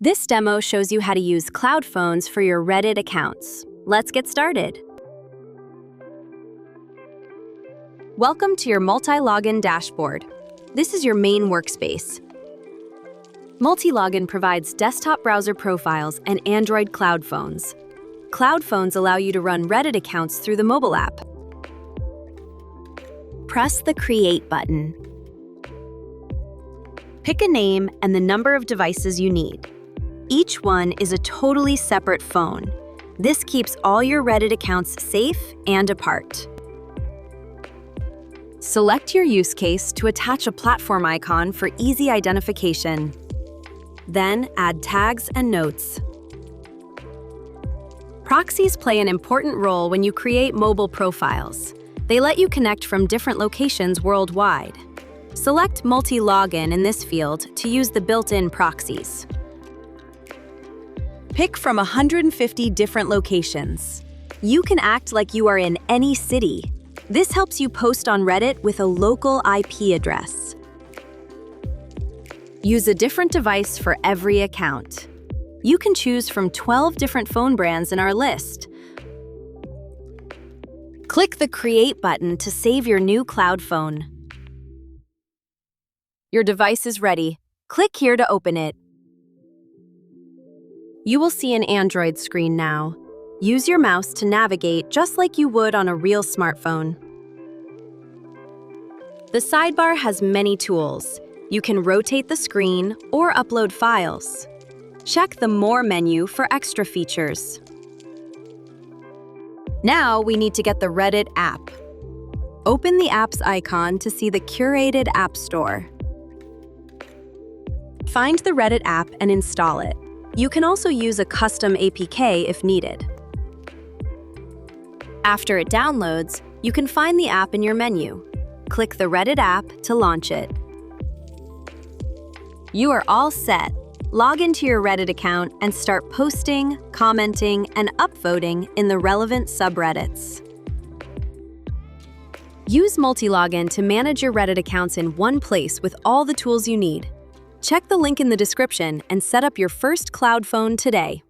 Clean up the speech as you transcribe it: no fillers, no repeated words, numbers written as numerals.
This demo shows you how to use cloud phones for your Reddit accounts. Let's get started. Welcome to your Multilogin dashboard. This is your main workspace. Multilogin provides desktop browser profiles and Android cloud phones. Cloud phones allow you to run Reddit accounts through the mobile app. Press the Create button. Pick a name and the number of devices you need. Each one is a totally separate phone. This keeps all your Reddit accounts safe and apart. Select your use case to attach a platform icon for easy identification. Then add tags and notes. Proxies play an important role when you create mobile profiles. They let you connect from different locations worldwide. Select Multilogin in this field to use the built-in proxies. Pick from 150 different locations. You can act like you are in any city. This helps you post on Reddit with a local IP address. Use a different device for every account. You can choose from 12 different phone brands in our list. Click the Create button to save your new cloud phone. Your device is ready. Click here to open it. You will see an Android screen now. Use your mouse to navigate just like you would on a real smartphone. The sidebar has many tools. You can rotate the screen or upload files. Check the More menu for extra features. Now we need to get the Reddit app. Open the app's icon to see the curated app store. Find the Reddit app and install it. You can also use a custom APK if needed. After it downloads, you can find the app in your menu. Click the Reddit app to launch it. You are all set. Log into your Reddit account and start posting, commenting, and upvoting in the relevant subreddits. Use Multilogin to manage your Reddit accounts in one place with all the tools you need. Check the link in the description and set up your first cloud phone today.